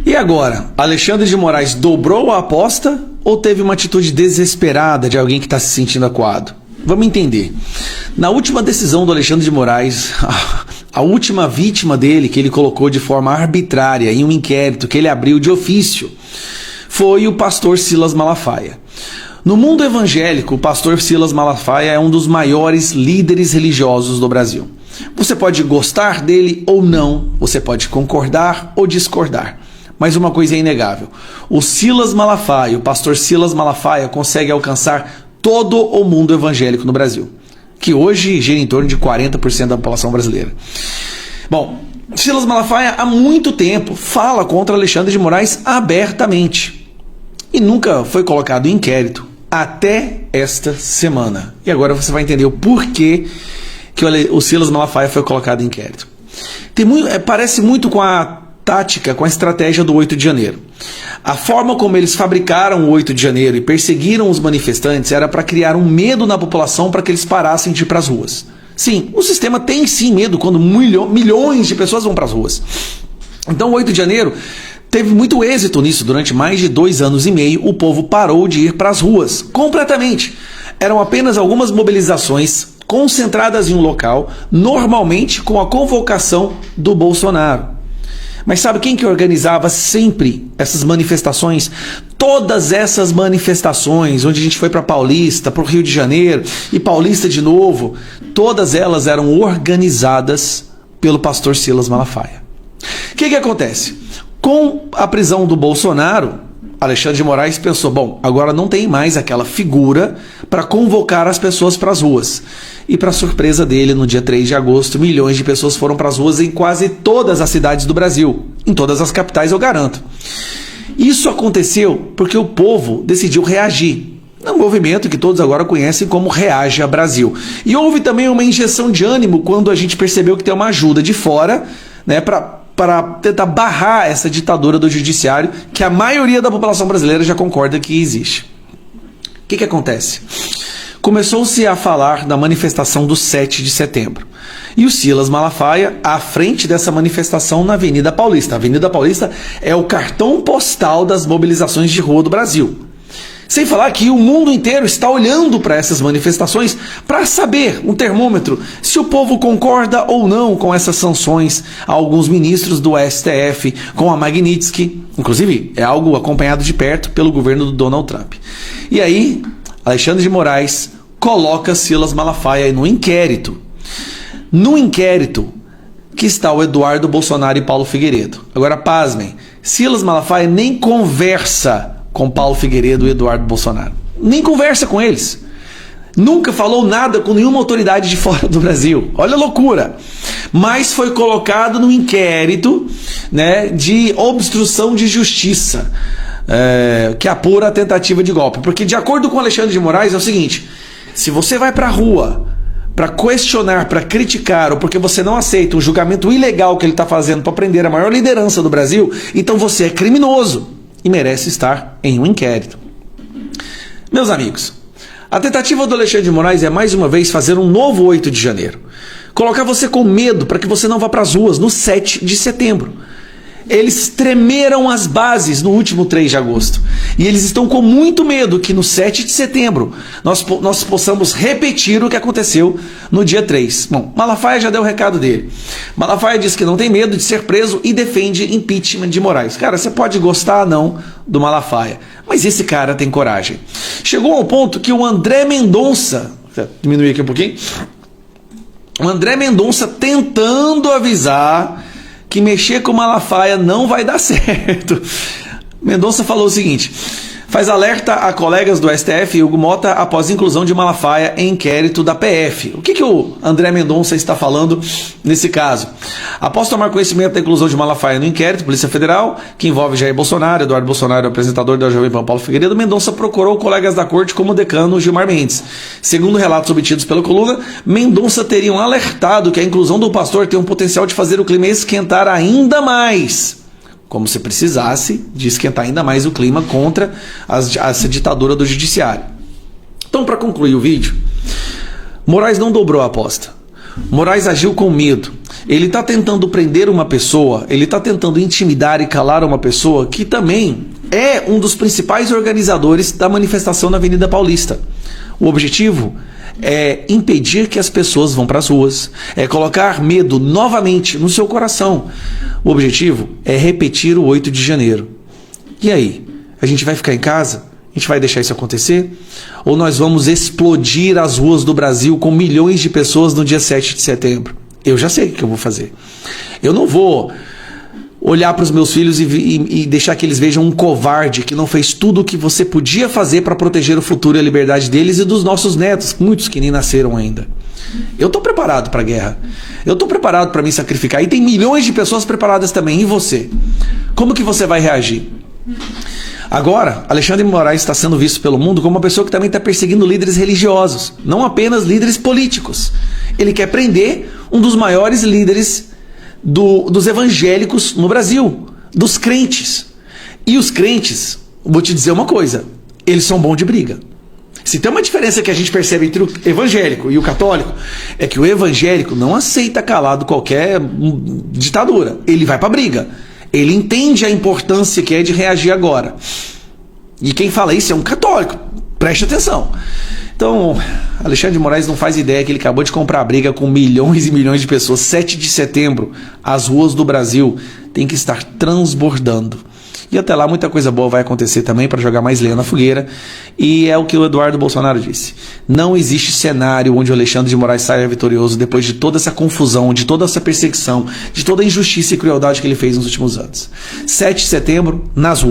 E agora, Alexandre de Moraes dobrou a aposta ou teve uma atitude desesperada de alguém que está se sentindo acuado? Vamos entender. Na última decisão do Alexandre de Moraes, a última vítima dele, que ele colocou de forma arbitrária em um inquérito que ele abriu de ofício, foi o pastor Silas Malafaia. No mundo evangélico, o pastor Silas Malafaia é um dos maiores líderes religiosos do Brasil. Você pode gostar dele ou não, você pode concordar ou discordar. Mas uma coisa é inegável: o Silas Malafaia, o pastor Silas Malafaia, consegue alcançar todo o mundo evangélico no Brasil, que hoje gira em torno de 40% da população brasileira. Bom, Silas Malafaia há muito tempo fala contra Alexandre de Moraes abertamente e nunca foi colocado em inquérito até esta semana. E agora você vai entender o porquê que o Silas Malafaia foi colocado em inquérito. Parece muito com a tática, com a estratégia do 8 de janeiro. A forma como eles fabricaram o 8 de janeiro e perseguiram os manifestantes era para criar um medo na população para que eles parassem de ir para as ruas. Sim, o sistema tem sim medo quando milhões de pessoas vão para as ruas. Então o 8 de janeiro teve muito êxito nisso. Durante mais de 2 anos e meio, o povo parou de ir para as ruas, completamente. Eram apenas algumas mobilizações concentradas em um local, normalmente com a convocação do Bolsonaro. Mas sabe quem que organizava sempre essas manifestações? Todas essas manifestações, onde a gente foi para Paulista, para o Rio de Janeiro e Paulista de novo, todas elas eram organizadas pelo pastor Silas Malafaia. O que acontece? Com a prisão do Bolsonaro, Alexandre de Moraes pensou, bom, agora não tem mais aquela figura para convocar as pessoas para as ruas. E para surpresa dele, no dia 3 de agosto, milhões de pessoas foram para as ruas em quase todas as cidades do Brasil. Em todas as capitais, eu garanto. Isso aconteceu porque o povo decidiu reagir. É um movimento que todos agora conhecem como Reaja Brasil. E houve também uma injeção de ânimo quando a gente percebeu que tem uma ajuda de fora, né, para tentar barrar essa ditadura do judiciário, que a maioria da população brasileira já concorda que existe. O que acontece? Começou-se a falar da manifestação do 7 de setembro. E o Silas Malafaia, à frente dessa manifestação na Avenida Paulista. A Avenida Paulista é o cartão postal das mobilizações de rua do Brasil. Sem falar que o mundo inteiro está olhando para essas manifestações para saber, um termômetro, se o povo concorda ou não com essas sanções a alguns ministros do STF, com a Magnitsky. Inclusive, é algo acompanhado de perto pelo governo do Donald Trump. E aí, Alexandre de Moraes coloca Silas Malafaia no inquérito. No inquérito que está o Eduardo Bolsonaro e Paulo Figueiredo. Agora, pasmem, Silas Malafaia nem conversa com Paulo Figueiredo e Eduardo Bolsonaro. Nem conversa com eles. Nunca falou nada com nenhuma autoridade de fora do Brasil. Olha a loucura. Mas foi colocado no inquérito, né, de obstrução de justiça, que apura a tentativa de golpe. Porque, de acordo com Alexandre de Moraes, é o seguinte: se você vai para a rua para questionar, para criticar, ou porque você não aceita um julgamento ilegal que ele está fazendo para prender a maior liderança do Brasil, então você é criminoso e merece estar em um inquérito. Meus amigos, a tentativa do Alexandre de Moraes é mais uma vez fazer um novo 8 de janeiro. Colocar você com medo para que você não vá para as ruas no 7 de setembro. Eles tremeram as bases no último 3 de agosto. E eles estão com muito medo que no 7 de setembro nós possamos repetir o que aconteceu no dia 3. Bom, Malafaia já deu o recado dele. Malafaia diz que não tem medo de ser preso e defende impeachment de Moraes. Cara, você pode gostar ou não do Malafaia, mas esse cara tem coragem. Chegou ao ponto que o André Mendonça, diminuir aqui um pouquinho, o André Mendonça tentando avisar que mexer com Malafaia não vai dar certo. Mendonça falou o seguinte: faz alerta a colegas do STF e Hugo Mota após inclusão de Malafaia em inquérito da PF. O que o André Mendonça está falando nesse caso? Após tomar conhecimento da inclusão de Malafaia no inquérito, Polícia Federal, que envolve Jair Bolsonaro, Eduardo Bolsonaro, apresentador da Jovem Pan Paulo Figueiredo, Mendonça procurou colegas da corte como o decano Gilmar Mendes. Segundo relatos obtidos pela coluna, Mendonça teriam alertado que a inclusão do pastor tem um potencial de fazer o clima esquentar ainda mais. Como se precisasse de esquentar ainda mais o clima contra essa ditadura do judiciário. Então, para concluir o vídeo, Moraes não dobrou a aposta. Moraes agiu com medo. Ele está tentando prender uma pessoa, ele está tentando intimidar e calar uma pessoa que também é um dos principais organizadores da manifestação na Avenida Paulista. O objetivo é impedir que as pessoas vão para as ruas, é colocar medo novamente no seu coração. O objetivo é repetir o 8 de janeiro. E aí? A gente vai ficar em casa? A gente vai deixar isso acontecer? Ou nós vamos explodir as ruas do Brasil com milhões de pessoas no dia 7 de setembro? Eu já sei o que eu vou fazer. Eu não vou olhar para os meus filhos e deixar que eles vejam um covarde que não fez tudo o que você podia fazer para proteger o futuro e a liberdade deles e dos nossos netos, muitos que nem nasceram ainda. Eu estou preparado para a guerra. Eu estou preparado para me sacrificar. E tem milhões de pessoas preparadas também. E você? Como que você vai reagir? Agora, Alexandre de Moraes está sendo visto pelo mundo como uma pessoa que também está perseguindo líderes religiosos, não apenas líderes políticos. Ele quer prender um dos maiores líderes dos evangélicos no Brasil, dos crentes. E os crentes, vou te dizer uma coisa, eles são bons de briga. Se tem uma diferença que a gente percebe entre o evangélico e o católico, é que o evangélico não aceita calado qualquer ditadura, ele vai para briga. Ele entende a importância que é de reagir agora. E quem fala isso é um católico, preste atenção. Então, Alexandre de Moraes não faz ideia que ele acabou de comprar a briga com milhões e milhões de pessoas. 7 de setembro, as ruas do Brasil têm que estar transbordando. E até lá muita coisa boa vai acontecer também para jogar mais lenha na fogueira. E é o que o Eduardo Bolsonaro disse. Não existe cenário onde o Alexandre de Moraes saia vitorioso depois de toda essa confusão, de toda essa perseguição, de toda a injustiça e crueldade que ele fez nos últimos anos. 7 de setembro, nas ruas.